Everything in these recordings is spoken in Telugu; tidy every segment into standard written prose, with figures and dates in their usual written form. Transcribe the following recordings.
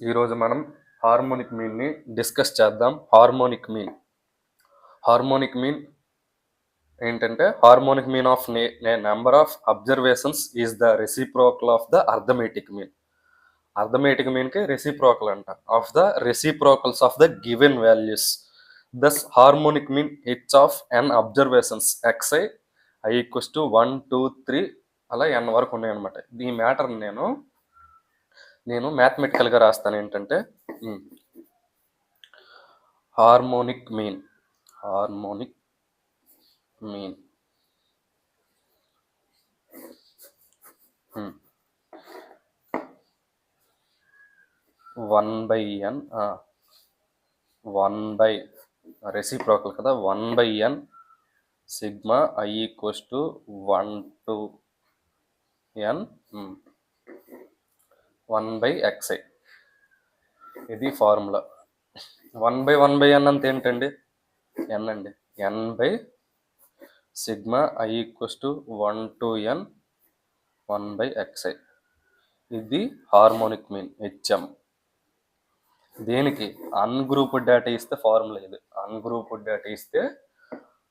ఈరోజు మనం హార్మోనిక్ మీన్ని డిస్కస్ చేద్దాం. హార్మోనిక్ మీన్ ఏంటంటే harmonic mean of number of observations is the reciprocal of the arithmetic mean. Arithmetic మీన్కి రెసిప్రోకల్ అంట of the reciprocals of the given values. Thus harmonic mean H of N observations x i I equals to 1 2 3 అలా ఎన్ వరకు ఉన్నాయన్నమాట. ఈ మ్యాటర్ నేను మ్యాథమెటికల్గా రాస్తాను. ఏంటంటే హార్మోనిక్ మీన్ 1/n 1 రెసిప్రోకల్ కదా, 1/n sigma I equals to 1 to n 1/xi. ఇది ఫార్ములా. 1/1/n అంత ఏంటండి? n అండి. n by sigma I equals to 1 to n 1/xi. ఇది హార్మోనిక్ మీన్ హెచ్ఎం. దేనికి? అన్గ్రూప్డ్ డేటా ఇస్తే ఫార్ములా ఇది. అన్గ్రూప్డ్ డేటా ఇస్తే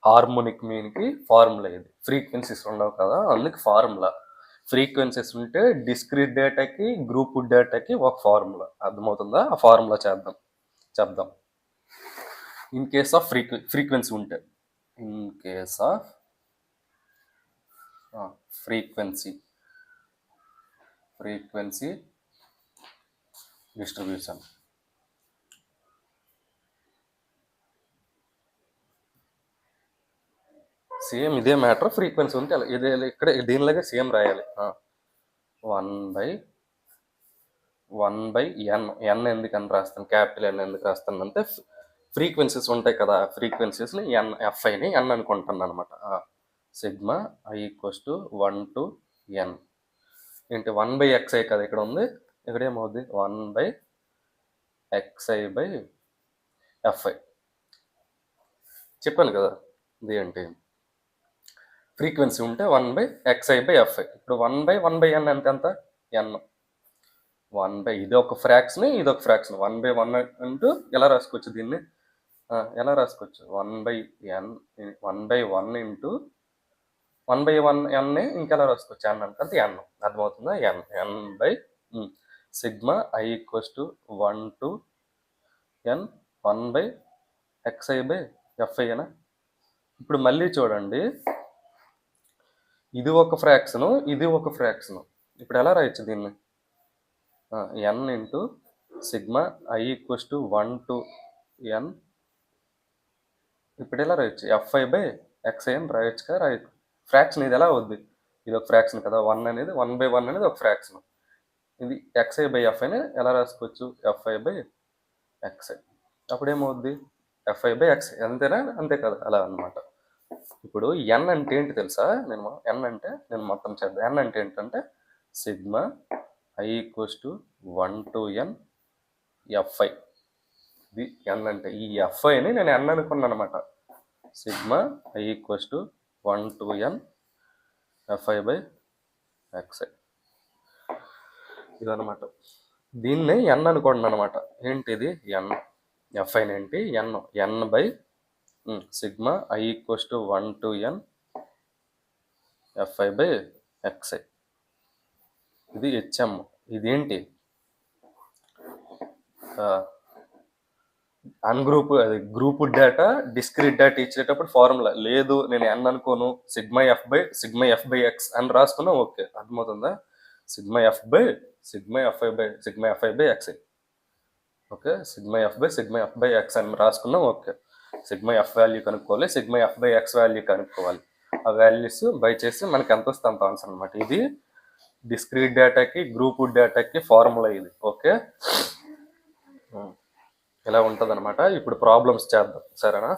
హార్మోనిక్ మీన్కి ఫార్ములా ఇది. ఫ్రీక్వెన్సీస్ ఉండవు కదా, అందుకు ఫార్ములా. ఫ్రీక్వెన్సీస్ ఉంటే డిస్క్రీట్ డేటాకి గ్రూప్డ్ డేటాకి ఒక ఫార్ములా. అర్థమవుతుందా? ఆ ఫార్ములా చెప్దాం. ఇన్ కేస్ ఆఫ్ ఫ్రీక్వెన్సీ ఉంటే, in case off frequency distribution. Same ఇదే మ్యాటర్. ఫ్రీక్వెన్సీ ఉంటే అలా ఇదే ఇక్కడ దీనిలాగే సేమ్ రాయాలి. 1/n. ఎన్ ఎందుకని రాస్తాను, క్యాపిటల్ ఎన్ ఎందుకు రాస్తాను అంటే ఫ్రీక్వెన్సీస్ ఉంటాయి కదా, ఫ్రీక్వెన్సీస్ని ఎఫ్ఐని ఎన్ అనుకుంటాను అనమాట. Sigma I equals to 1 to n ఏంటి 1/xi కదా ఇక్కడ ఉంది. ఇక్కడ ఏమవుద్ది 1/xi/fi. చెప్పాను కదా ఇది ఏంటి, ఫ్రీక్వెన్సీ ఉంటే 1/xi/fi. ఇప్పుడు 1/1/n ఎంత n. 1 ఇది ఒక ఫ్రాక్షన్, ఇది ఒక ఫ్రాక్షన్. 1/1 అంటూ ఎలా రాసుకోవచ్చు దీన్ని? ఎలా రాసుకోవచ్చు? 1/n 1/1 ఇంటూ 1/1n ఇంకెలా రాసుకోవచ్చు? n అంటే n. అర్థమవుతుందా? n by sigma I equals to 1 to n 1/xi/fi అనా? ఇప్పుడు మళ్ళీ చూడండి, ఇది ఒక ఫ్రాక్షను, ఇది ఒక ఫ్రాక్షను. ఇప్పుడు ఎలా రాయొచ్చు దీన్ని? n into sigma I equals to 1 to n. ఇప్పుడు ఎలా రాయొచ్చు? fi/xi అని రాయొచ్చు కదా, రాయొచ్చు. ఫ్రాక్షన్ ఇది ఎలా అవుద్ది? ఇది ఒక ఫ్రాక్షన్ కదా, 1 అనేది 1/1 అనేది ఒక ఫ్రాక్షన్. ఇది xi/fiని ఎలా రాసుకోవచ్చు? fi/xi. అప్పుడు ఏమవుద్ది? fi/xi. అంతేనా? అంతే కదా, అలా అనమాట. ఇప్పుడు n అంటే ఏంటి తెలుసా? నేను మొత్తం చేద్దాం. n అంటే ఏంటంటే sigma I equals to 1 to n fi. ఇది n అంటే ఈ fiని నేను n అనుకున్నాను అనమాట. Sigma I equals to 1 to n fi/xi. ఇదనమాట. దీన్ని n అనుకోండి అనమాట. ఏంటిది n? fi ఏంటి? n by sigma I equals to 1 to n fi/xi. ఇది హెచ్ఎం. ఇదేంటి? గ్రూప్ డేటా డిస్క్రీట్ డేటా ఇచ్చేటప్పుడు ఫార్ములా లేదు, నేను n అనుకోను, సిగ్మా f/x అని రాసుకున్నా ఓకే. అర్థమవుతుందా? Sigma fi/xi. Okay, sigma f/x అని రాసుకున్నాం ఓకే. సిగ్మా f వాల్యూ కనుక్కోవాలి, సిగ్మా f/x వాల్యూ కనుక్కోవాలి. ఆ వాల్యూస్ బై చేసి మనకి ఎంత వస్తే అంత ఆన్సర్ అనమాట. ఇది డిస్క్రీట్ డేటాకి గ్రూప్ డేటాకి ఫార్ములా ఇది. ఓకే, ఇలా ఉంటుంది అనమాట. ఇప్పుడు ప్రాబ్లమ్స్ చేద్దాం, సరేనా?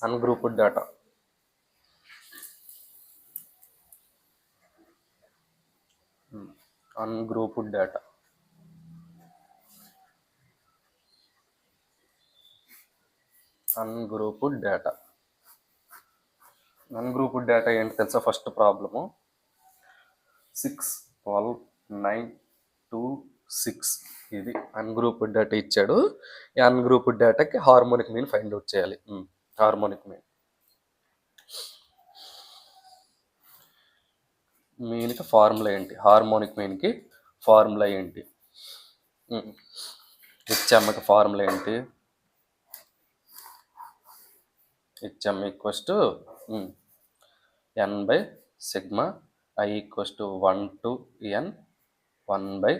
Ungrouped data. అన్గ్రూప్డ్ డేటా ఏంటి తెలుసా? First problem, 6, 12, 9, 2, 6. ఇది అన్గ్రూప్డ్ డేటా ఇచ్చాడు. ఈ అన్గ్రూప్డ్ డేటాకి హార్మోనిక్ మీన్ ఫైండ్ అవుట్ చేయాలి. హార్మోనిక్ మీన్కి ఫార్ములా ఏంటి? హార్మోనిక్ మీన్కి ఫార్ములా ఏంటి? హెచ్ఎంకి ఫార్ములా ఏంటి? HM equals to N by sigma I equals to 1 to n 1 by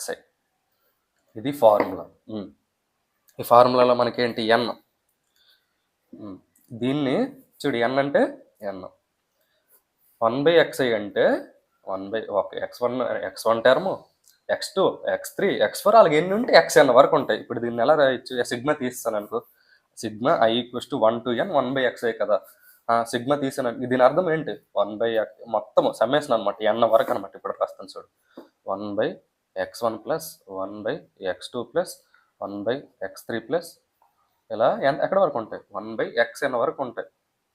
xi. ఇది ఫార్ములా. ఈ ఫార్ములాలో మనకేంటి? ఎన్. దీన్ని చూడు, ఎన్ అంటే ఎన్, 1 by xi అంటే 1 by okay x1 term, x2, x3, x4 అలాగే ఎన్ని ఉంటే xn వరకు ఉంటాయి. ఇప్పుడు దీన్ని ఎలా రాయొచ్చు? సిగ్మా తీస్తాను అనుకో, sigma I equals to 1 to n 1 by xi కదా. సిగ్మా తీసాను. దీని అర్థం ఏంటి? 1 by మొత్తం సమ్మేషన్ అనమాట, ఎన్ వరకు అనమాట. ఇప్పుడు రాస్తాను చూడు, 1 by x1 plus 1 by x2 plus 1 by x3 plus ఇలా ఎక్కడ వరకు ఉంటాయి? 1 by xn వరకు ఉంటాయి.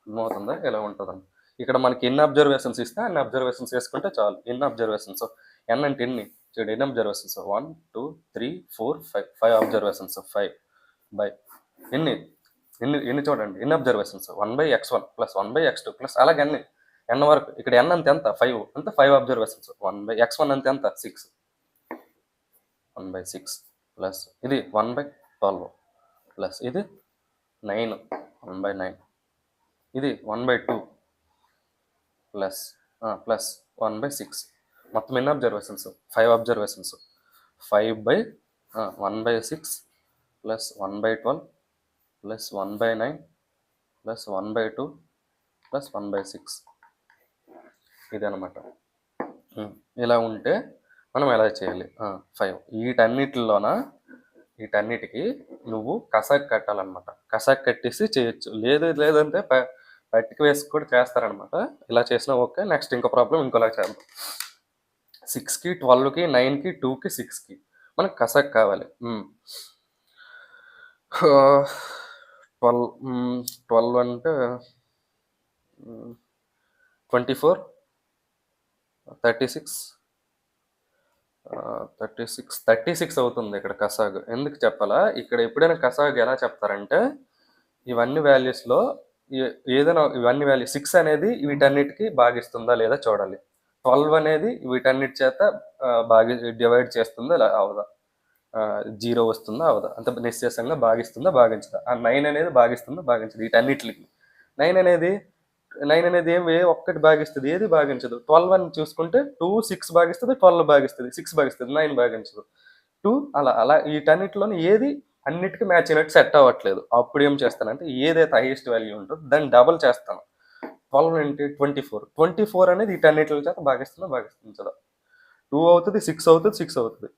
అర్థమవుతుందా? ఇలా ఉంటుందండి. ఇక్కడ మనకి ఎన్ని అబ్జర్వేషన్స్ ఇస్తే అన్ని అబ్జర్వేషన్స్ వేసుకుంటే చాలు. ఎన్ని అబ్జర్వేషన్స్? ఎన్ అంటే ఎన్ని? చూడు, ఎన్ని అబ్జర్వేషన్స్? 1, 2, 3, 4, 5. 5 అబ్జర్వేషన్స్. 5 బై ఎన్ని ఎన్ని ఎన్ని చూడండి, ఎన్ని observations? 1 by x1 plus 1 by x2 plus అలాగే అన్ని ఎన్ వరకు. ఇక్కడ ఎన్ అంతే ఎంత? 5 అంటే 5 అబ్జర్వేషన్స్. 1 by x1 అంతే ఎంత? 6. 1 by 6 ప్లస్ ఇది 1 by 12 ప్లస్ ఇది 9, 1 by 9. ఇది 1 by 2 ప్లస్ 1 by 6. మొత్తం ఎన్ని observations? 5 observations. 5 by 1 by 6 plus 1 by 12 plus 1 by 9 plus 1 by 2 plus 1 by 6. ఇదనమాట. ఇలా ఉంటే మనం ఎలా చేయాలి? 5. వీటన్నిటికి నువ్వు కసాక్ కట్టాలన్నమాట. కసాక్ కట్టేసి చేయొచ్చు. లేదంటే పట్టిక వేసి కూడా చేస్తారనమాట. ఇలా చేసినా ఓకే. నెక్స్ట్ ఇంకో ప్రాబ్లం ఇంకోలా చేద్దాం. 6కి 12కి 9కి 2కి 6కి మనకు కసాక్ కావాలి. 12 అంటే 24, 36 అవుతుంది ఇక్కడ కసాగ్. ఎందుకు చెప్పాలా? ఇక్కడ ఎప్పుడైనా కసాగ్ ఎలా చెప్తారంటే, ఇవన్నీ వాల్యూస్లో ఏదైనా ఇవన్నీ వాల్యూ 6 అనేది వీటన్నిటికి భాగిస్తుందా లేదా చూడాలి. 12 అనేది వీటన్నిటి చేత డివైడ్ చేస్తుందా అవదా, 0 వస్తుందా అవదా, అంత నిశ్చేషంగా భాగిస్తుందా భాగించదా. 9 అనేది భాగిస్తుందా భాగించదు. వీటన్నిటికి 9 అనేది ఒక్కటి భాగిస్తుంది, ఏది భాగించదు. 12 అని చూసుకుంటే 2 6 భాగిస్తుంది, 12 భాగిస్తుంది, 6 భాగిస్తుంది, 9 భాగించదు. 2 అలా వీటన్నిటిలోని ఏది అన్నిటికీ మ్యాచ్ అయినట్టు సెట్ అవ్వట్లేదు. అప్పుడు ఏం చేస్తానంటే, ఏదైతే హైయెస్ట్ వాల్యూ ఉంటుందో దాన్ని డబుల్ చేస్తాను. 12 అంటే 24 అనేది వీటన్నిటి చేత భాగించదా. 2 అవుతుంది, 6 అవుతుంది, 6 అవుతుంది.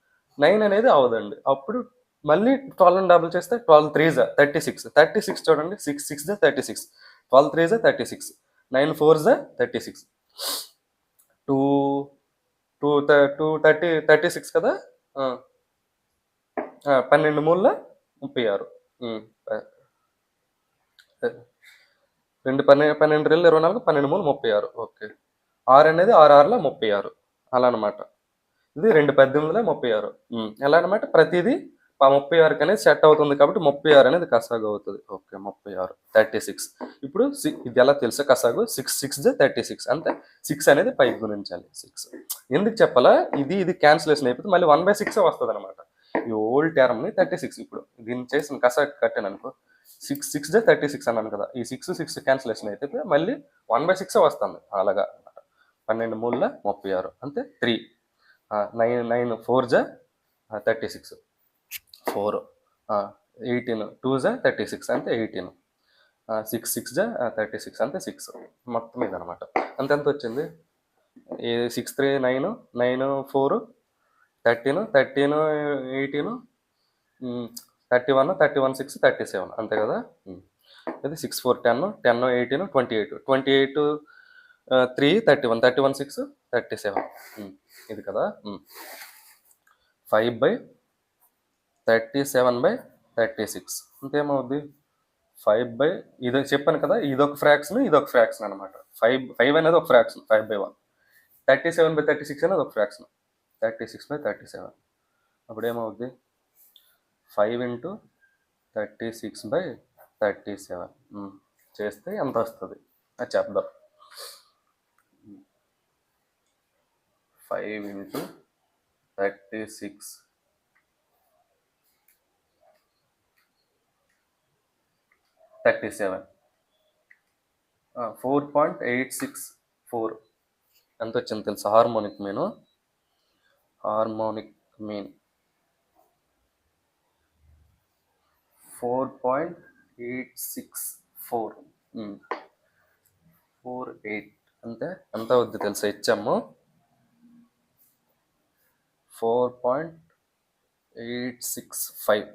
9 అనేది అవదండి. అప్పుడు మళ్ళీ 12 డబుల్ చేస్తే 12 3 36 చూడండి. 6 6 36, 12 3 36, 9 4 36, 36 కదా. 12 3 36, 12 2 24, 12 3 36. ఓకే. 6 అనేది 6 6 36 అలా అనమాట. ఇది 2 18 36. ఎలా అనమాట? ప్రతిదీ 36 అనేది సెట్ అవుతుంది కాబట్టి 36 అనేది కసాగు అవుతుంది. ఓకే, 36 36. ఇప్పుడు ఇది ఎలా తెలుసా కసాగు? 6 6 36 అంతే. 6 అనేది పైకి గుణించాలి. 6 ఎందుకు చెప్పాలా? ఇది క్యాన్సిలేషన్ అయిపోతే మళ్ళీ 1 by 6 వస్తుంది అనమాట. ఈ ఓల్డ్ టర్మ్ని 36. ఇప్పుడు దీన్ని చేసిన కసాగు కట్టాను అనుకో, 6 6 36 అన్నాను కదా. ఈ 6 6 క్యాన్సిలేషన్ అయితే మళ్ళీ 1 by 6 వస్తుంది. అలాగా 12 3 36 అంతే. 3 9 4 36, 4 18 2 36 అంటే 18, 6 6 36 అంటే 6. మొత్తం ఇదనమాట. అంత వచ్చింది. 6 3 9 9 4 13 13 18 31 31 6 37 అంతే కదా. ఇది 6 4 10 10 18 28 28 3 31 31 6 37 ఇది కదా. 5 by 37 by 36 ఇంకేమవుద్ది? 5 by ఇది చెప్పాను కదా, ఇదొక ఫ్రాక్షన్, ఇదొక ఫ్రాక్షన్ అనమాట. 5 అనేది ఒక ఫ్రాక్షన్, 5/1. 37/36 అనేది ఒక ఫ్రాక్షన్. 36/37 అప్పుడు ఏమవుద్ది 5 ఇంటూ 36/37 చేస్తే ఎంత వస్తుంది అది చెప్దాం. 5 ఇంటూ 36 37 4.864 ఎంత వచ్చింది తెలుసా? హార్మోనిక్ మీన్ 4.864 48 అంటే ఎంత అవుద్ది తెలుసా? ఇచ్చాము 4.865.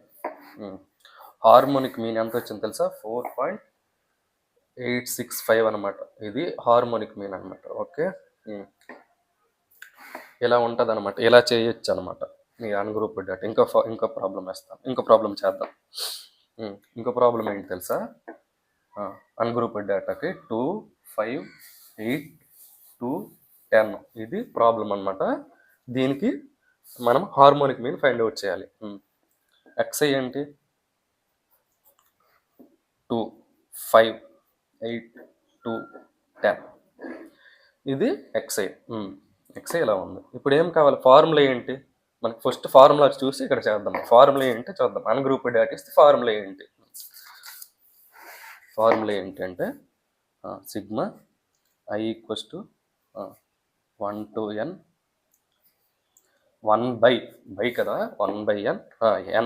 హార్మోనిక్ మీన్ ఎంత వచ్చింది తెలుసా? 4.865 అనమాట. ఇది హార్మోనిక్ మీన్ అనమాట. ఓకే, ఇలా ఉంటుంది అనమాట. ఇలా చేయొచ్చు అనమాట మీ అన్గ్రూప్ డేటా. ఇంకో ప్రాబ్లం వేస్తాను. ఇంకో ప్రాబ్లం చేద్దాం. ఇంకో ప్రాబ్లం ఏంటి తెలుసా? అన్గ్రూప్ డేటాకి 2, 5, 8, 2, 10 ఇది ప్రాబ్లం అనమాట. దీనికి మనం హార్మోనిక్ మీన్ ఫైండ్ అవుట్ చేయాలి. ఎక్స్ఐ ఏంటి? 2, 5, 8, 2, 10 ఇది ఎక్స్ఐ. ఎక్స్ఐ ఇలా ఉంది. ఇప్పుడు ఏం కావాలి? ఫార్ములా ఏంటి? మనకి ఫస్ట్ ఫార్ములా చూసి ఇక్కడ చేద్దాం. ఫార్ములా ఏంటి చూద్దాం. అన్గ్రూప్ డేటా ఇస్తే ఫార్ములా ఏంటి? ఫార్ములా ఏంటంటే sigma I equals to 1 to n 1 by కదా 1 by n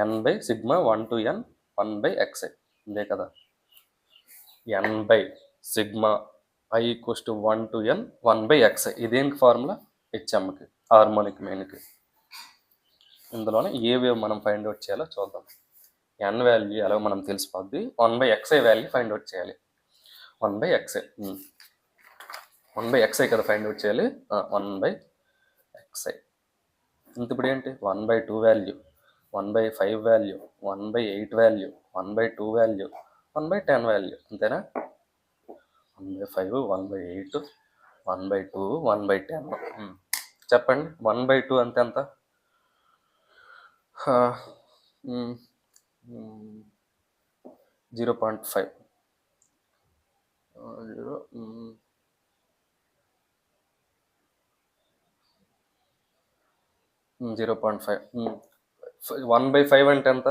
n by sigma 1 to n 1 by xi ఇదే కదా. n by sigma I equals to 1 to n 1 by xi ఇదేంటి ఫార్ములా? హెచ్ఎంకి హార్మోనిక్ మీన్కి. ఇందులోనే ఏవేవి మనం ఫైండ్ అవుట్ చేయాలో చూద్దాం. n వాల్యూ ఎలా మనం తెలిసిపోద్ది. 1 by xi value find out చేయాలి. 1 by xi 1 by xi కదా ఫైండ్ అవుట్ చేయాలి. 1 by xi ఇంత ఇప్పుడు ఏంటి? 1 by 2 value, 1 by 5 value, 1 by 8 value, 1 by 2 value, 1 by 10 value. అంతేనా? 1 by 5, 1 by 8, 1 by 2, 1 by 10. చెప్పండి 1 by 2 అంతే ఎంత? 0.5 0.5. 1 by 5 అంటే ఎంత?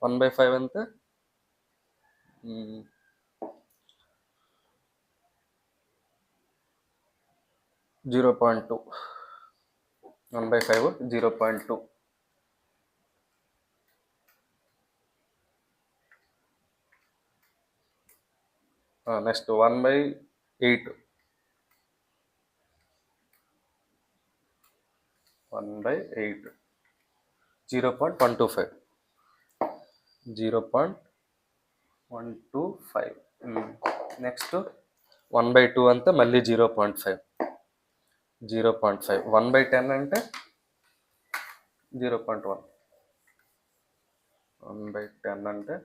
1 by 5 అంటే 0.2. 1 by 5 0.2. Next 1 by 8. 1 by 8 0.125. 0.125. Next 1 by 2 అంతా మళ్ళీ 0.5. 0.5. 1 by 10 అంటే 0.1. 1 by 10 అంటే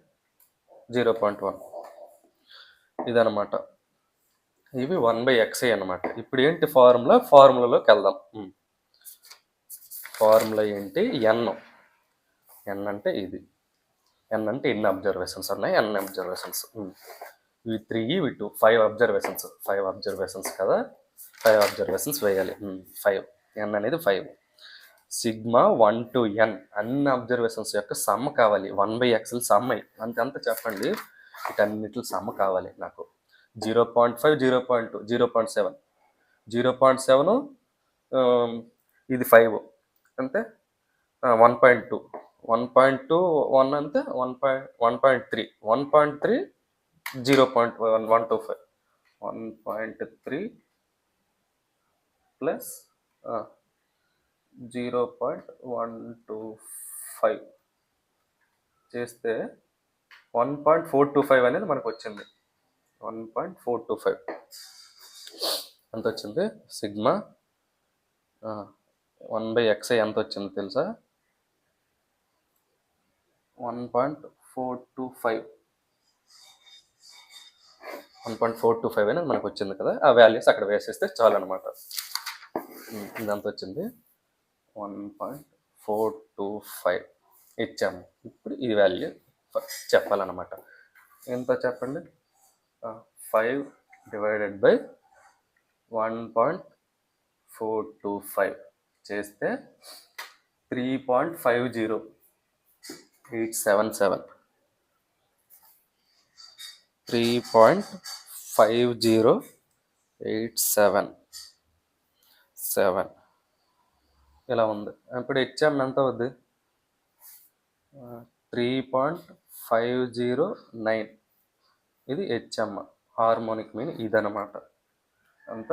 0.1. ఇదనమాట. ఇవి 1 by xi అనమాట. ఇప్పుడు ఏంటి ఫార్ములా? ఫార్ములాలోకి వెళ్దాం. ఫార్ములా ఏంటి? n అంటే ఇది. n అంటే ఎన్ని అబ్జర్వేషన్స్ ఉన్నాయి? n observations. ఇవి 3, ఇవి 2, 5 అబ్జర్వేషన్స్. 5 అబ్జర్వేషన్స్ కదా. 5 అబ్జర్వేషన్స్ వేయాలి. 5 n అనేది 5. సిగ్మా 1 to n అన్ని అబ్జర్వేషన్స్ యొక్క సమ్ కావాలి. 1 by xl సమ్ అంత చెప్పండి. వీటన్నిటి సమ్ కావాలి నాకు. 0.5, 0.2, 0.7, 0.7 ఇది 5 అంటే 1.2, 1.2 1 అంటే 1.3, 1.3 0.125, 1.3 ప్లస్ 0.125 చేస్తే 1.425 అనేది మనకు వచ్చింది. 1.425 ఎంత వచ్చింది? సిగ్మా 1 by xi ఎంత వచ్చింది తెలుసా? 1.425. 1.425 అనేది మనకు వచ్చింది కదా, ఆ వాల్యూస్ అక్కడ వేసేస్తే చాలు అనమాట. ఇదంతా వచ్చింది 1.425 ఇచ్చాము. ఇప్పుడు ఈ వాల్యూ చెప్పాలన్నమాట. ఎంత చెప్పండి? 5 డివైడెడ్ బై 1.425 చేస్తే 3.50877 3.50877 ఇలా ఉంది. ఇప్పుడు హెచ్ఎం ఎంత అవుద్ది? 3.509. ఇది హెచ్ఎం హార్మోనిక్ మీన్ ఇదనమాట. అంత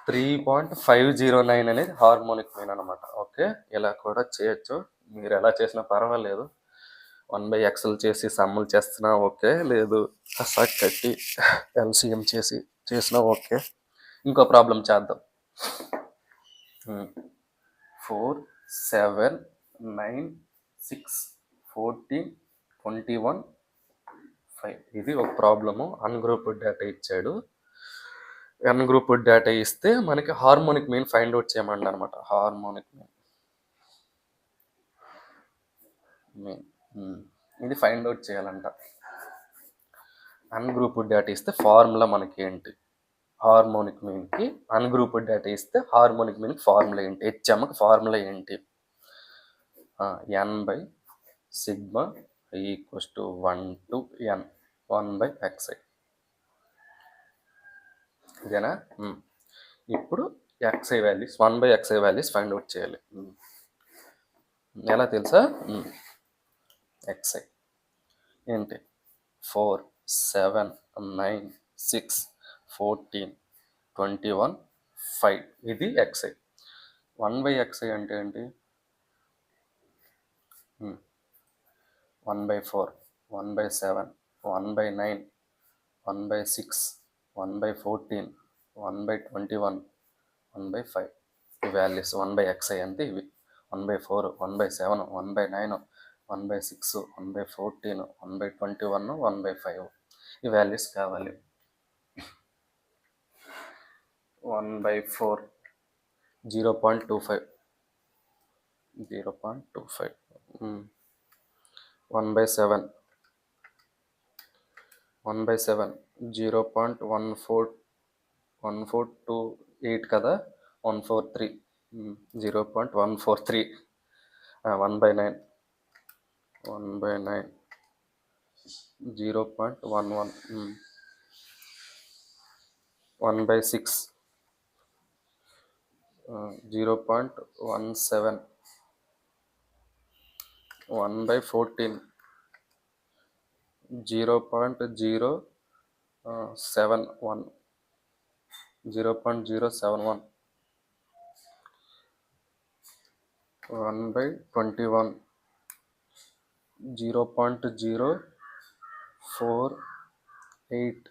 3.509 అనేది హార్మోనిక్ మీన్ అనమాట. ఓకే, ఇలా కూడా చేయొచ్చు. మీరు ఎలా చేసినా పర్వాలేదు. 1/xలు చేసి సమ్ములు చేస్తున్నా ఓకే, లేదు అసాక్ కట్టి ఎల్సిఎం చేసినా ఓకే. ఇంకో ప్రాబ్లం చేద్దాం. 4 7 9 6 14 21 5 ఇది ఒక ప్రాబ్లము. అన్గ్రూప్డ్ డేటా ఇచ్చాడు. అన్గ్రూప్డ్ డేటా ఇస్తే మనకి హార్మోనిక్ మీన్ ఫైండ్ అవుట్ చేయమండి అనమాట. హార్మోనిక్ మీన్ ఇది ఫైండ్ అవుట్ చేయాలంట. అన్గ్రూప్డ్ డేటా ఇస్తే ఫార్ములా మనకి ఏంటి? హార్మోనిక్ మీన్కి అన్గ్రూప్డ్ డేటా ఇస్తే హార్మోనిక్ మీన్కి ఫార్ములా ఏంటి? హెచ్ఎంకి ఫార్ములా ఏంటి? n/σ equals to 1 to n 1/xi. ఇదేనా? ఇప్పుడు xi values 1/xi values find out చేయాలి. ఎలా తెలుసా? xi ఏంటి? 4 7 9 6 14 21 5 ఇది xi. 1/xi అంటే ఏంటి? 1/4 1/7 1/9 1/6 1/14 1/21 1/5 ఈ వాల్యూస్ 1/xi అంటే ఇవి. 1/4 1/7 1/9 1/6 1/14 1/21 1/5 ఈ వాల్యూస్ కావాలి. 1/4 0.25 0.25 1/7 0.1428 కదా, 143 0.143 1/9 0.11 1/6 0.17 1/14 0.071 0.071 1/21 0.048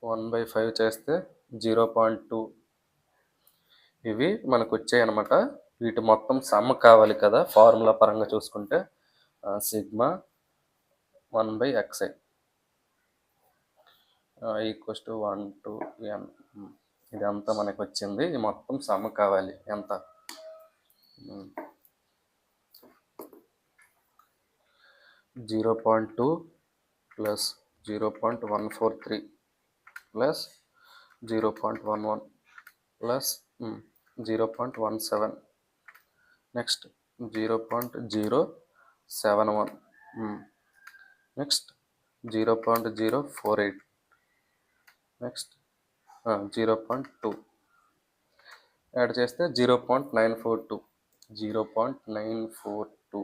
1/5 చేస్తే 0.2 ఇవి మనకు వచ్చాయి అనమాట. వీటి మొత్తం సమ్ కావాలి కదా ఫార్ములా పరంగా చూసుకుంటే. Sigma 1/xi equals to 1 to n. ఇదంతా మనకు వచ్చింది. ఈ మొత్తం సమ్ కావాలి. ఎంత? 0.2 plus 0.143 plus 0.11 plus 0.17 next 0.071 next 0.048 next 0.2 add చేస్తే 0.942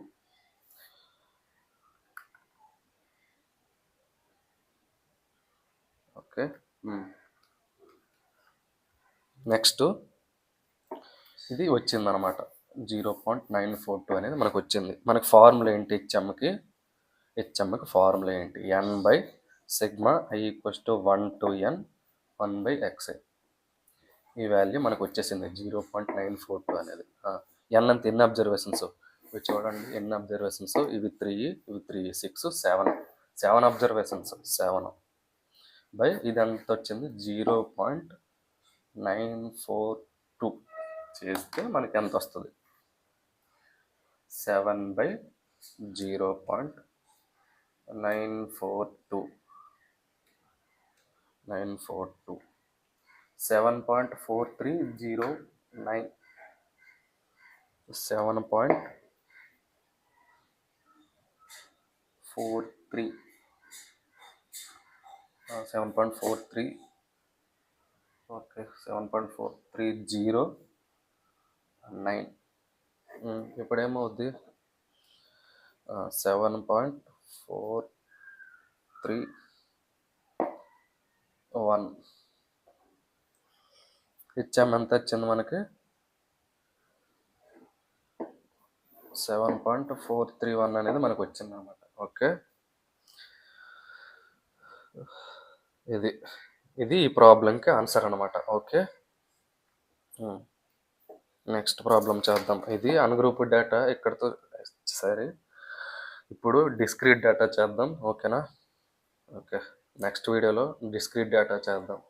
ఓకే. నెక్స్ట్ ఇది వచ్చిందనమాట. 0.942 అనేది మనకు వచ్చింది. మనకు ఫార్ములా ఏంటి? హెచ్ఎంకి ఫార్ములా ఏంటి? n/σ equals to 1 to n 1/xi. ఈ వాల్యూ మనకు వచ్చేసింది 0.942 అనేది. n అంత ఎన్ని అబ్జర్వేషన్స్? ఇవి చూడండి ఎన్ని అబ్జర్వేషన్స్, ఇవి 3, ఇవి 3, 6, 7 అబ్జర్వేషన్స్. 7 బై ఇది ఎంత వచ్చింది 0.942 చేస్తే మనకి ఎంత వస్తుంది 7/0.942 7.4309 7.43 ఓకే 7.4309 ఇప్పుడేమవుద్ది 7.431 ఇచ్చాము. ఎంత వచ్చింది మనకి 7.431 అనేది మనకు వచ్చింది అన్నమాట. ఓకే, ఇది ఈ ప్రాబ్లంకి ఆన్సర్ అనమాట. ఓకే, నెక్స్ట్ ప్రాబ్లం చేద్దాం. ఇది అన్గ్రూప్డ్ డేటా ఇక్కడతో సరే. ఇప్పుడు డిస్క్రీట్ డేటా చేద్దాం. ఓకేనా? ఓకే, నెక్స్ట్ వీడియోలో డిస్క్రీట్ డేటా చేద్దాం.